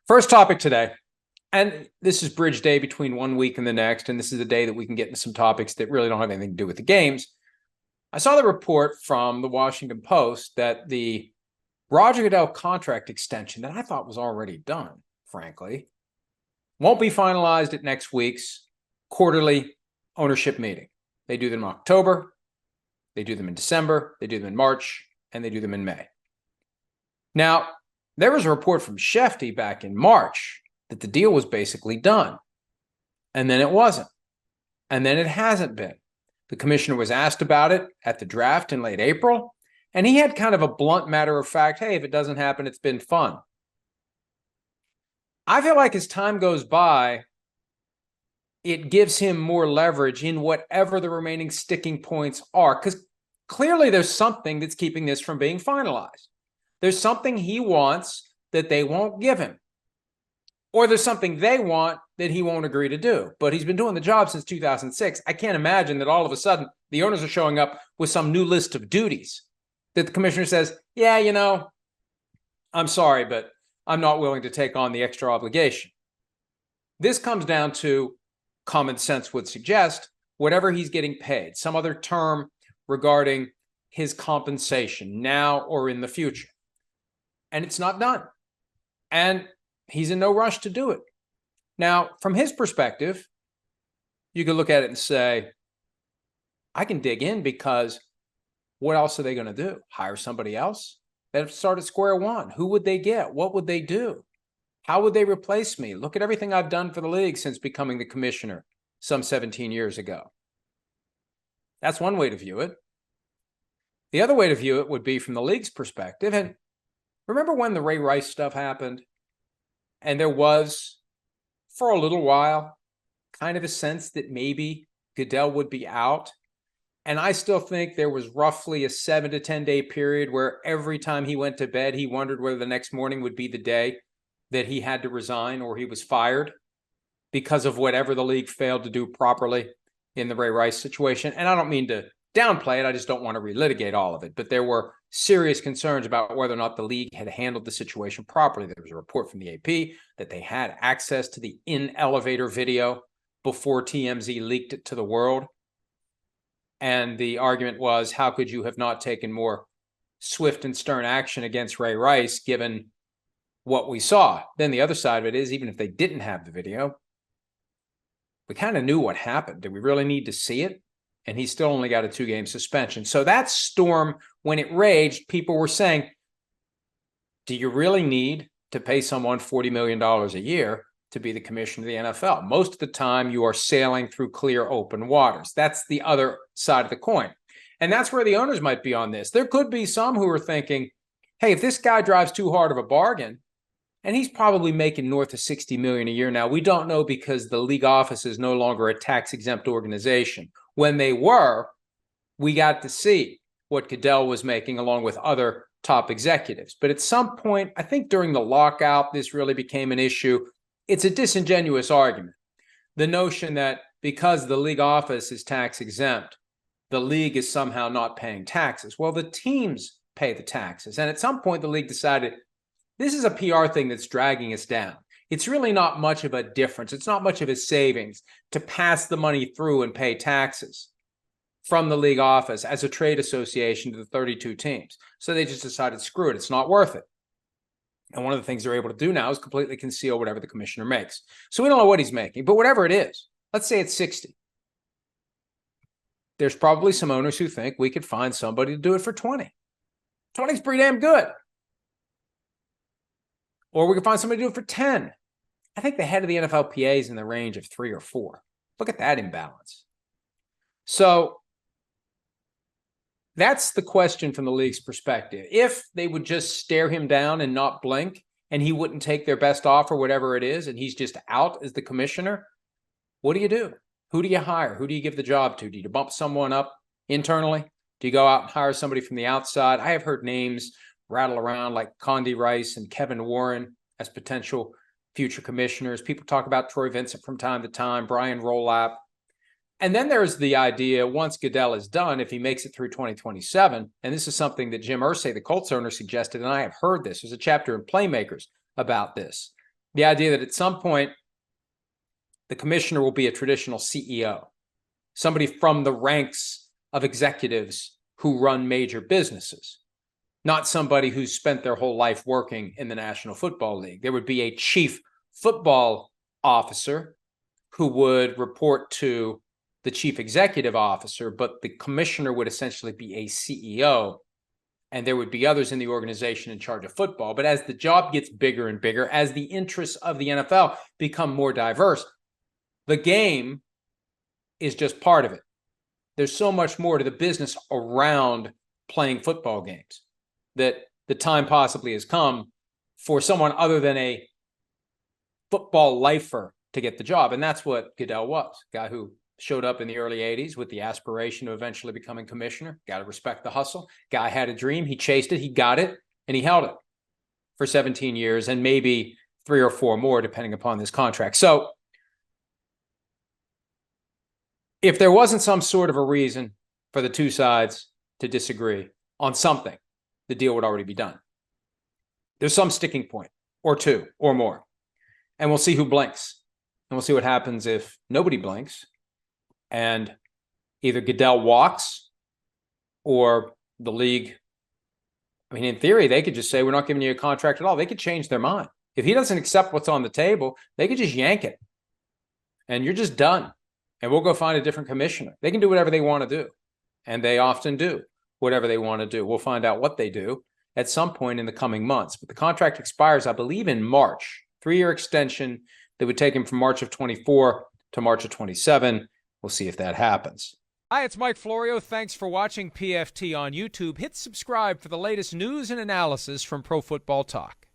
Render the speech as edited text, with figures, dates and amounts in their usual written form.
First topic today, and this is bridge day between one week and the next, and this is a day that we can get into some topics that really don't have anything to do with the games. I saw the report from the Washington Post that the Roger Goodell contract extension that I thought was already done, frankly, won't be finalized at next week's quarterly ownership meeting. They do them in October, they do them in December, they do them in March, and they do them in May. Now, there was a report from Shefty back in March that the deal was basically done. And then it wasn't. And then it hasn't been. The commissioner was asked about it at the draft in late April, and he had kind of a blunt matter of fact, hey, if it doesn't happen, it's been fun. I feel like as time goes by, it gives him more leverage in whatever the remaining sticking points are, because clearly there's something that's keeping this from being finalized. There's something he wants that they won't give him. Or there's something they want that he won't agree to do. But he's been doing the job since 2006. I can't imagine that all of a sudden the owners are showing up with some new list of duties that the commissioner says, yeah, you know, I'm sorry, but I'm not willing to take on the extra obligation. This comes down to, common sense would suggest, whatever he's getting paid, some other term regarding his compensation now or in the future. And it's not done. And he's in no rush to do it. Now, from his perspective, you could look at it and say, I can dig in, because what else are they going to do? Hire somebody else? They'd have to start at square one. Who would they get? What would they do? How would they replace me? Look at everything I've done for the league since becoming the commissioner some 17 years ago. That's one way to view it. The other way to view it would be from the league's perspective. And remember when the Ray Rice stuff happened? And there was, for a little while, kind of a sense that maybe Goodell would be out. And I still think there was roughly a 7 to 10 day period where every time he went to bed, he wondered whether the next morning would be the day that he had to resign or he was fired because of whatever the league failed to do properly in the Ray Rice situation. And I don't mean to downplay it. I just don't want to relitigate all of it. But there were serious concerns about whether or not the league had handled the situation properly. There was a report from the AP that they had access to the in-elevator video before TMZ leaked it to the world. And the argument was, how could you have not taken more swift and stern action against Ray Rice given what we saw? Then the other side of it is, even if they didn't have the video, we kind of knew what happened. Did we really need to see it? And he still only got a 2-game suspension. So that storm, when it raged, people were saying, do you really need to pay someone $40 million a year to be the commissioner of the NFL? Most of the time, you are sailing through clear, open waters. That's the other side of the coin. And that's where the owners might be on this. There could be some who are thinking, hey, if this guy drives too hard of a bargain, and he's probably making north of $60 million a year now. We don't know, because the league office is no longer a tax-exempt organization. When they were, we got to see what Goodell was making along with other top executives. But at some point, I think during the lockout, this really became an issue. It's a disingenuous argument. The notion that because the league office is tax-exempt, the league is somehow not paying taxes. Well, the teams pay the taxes. And at some point, the league decided, this is a PR thing that's dragging us down. It's really not much of a difference. It's not much of a savings to pass the money through and pay taxes from the league office as a trade association to the 32 teams. So they just decided, screw it, it's not worth it. And one of the things they're able to do now is completely conceal whatever the commissioner makes. So we don't know what he's making, but whatever it is, let's say it's 60. There's probably some owners who think we could find somebody to do it for 20. 20 is pretty damn good. Or we can find somebody to do it for 10. I think the head of the NFLPA is in the range of 3 or 4. Look at that imbalance. So that's the question from the league's perspective. If they would just stare him down and not blink, and he wouldn't take their best offer, whatever it is, and he's just out as the commissioner, what do you do? Who do you hire? Who do you give the job to? Do you bump someone up internally? Do you go out and hire somebody from the outside? I have heard names rattle around like Condi Rice and Kevin Warren as potential future commissioners. People talk about Troy Vincent from time to time, Brian Rolap. And then there's the idea, once Goodell is done, if he makes it through 2027, and this is something that Jim Irsay, the Colts owner, suggested, and I have heard this. There's a chapter in Playmakers about this, The idea that at some point, the commissioner will be a traditional CEO, somebody from the ranks of executives who run major businesses, not somebody who's spent their whole life working in the National Football League. There would be a chief football officer who would report to the chief executive officer, but the commissioner would essentially be a CEO, and there would be others in the organization in charge of football. But as the job gets bigger and bigger, as the interests of the NFL become more diverse, the game is just part of it. There's so much more to the business around playing football games that the time possibly has come for someone other than a football lifer to get the job. And that's what Goodell was, a guy who showed up in the early 80s with the aspiration of eventually becoming commissioner. Got to respect the hustle. Guy had a dream. He chased it. He got it, and he held it for 17 years and maybe 3 or 4 more, depending upon this contract. So if there wasn't some sort of a reason for the two sides to disagree on something, the deal would already be done. There's some sticking point or two or more, and we'll see who blinks, and we'll see what happens if nobody blinks and either Goodell walks or the league. I mean, in theory, they could just say, we're not giving you a contract at all. They could change their mind. If he doesn't accept what's on the table, they could just yank it and you're just done. And we'll go find a different commissioner. They can do whatever they want to do. And they often do whatever they want to do. We'll find out what they do at some point in the coming months. But the contract expires, I believe, in March. 3-year extension that would take him from March of 24 to March of 27. We'll see if that happens. Hi, it's Mike Florio. Thanks for watching PFT on YouTube. Hit subscribe for the latest news and analysis from Pro Football Talk.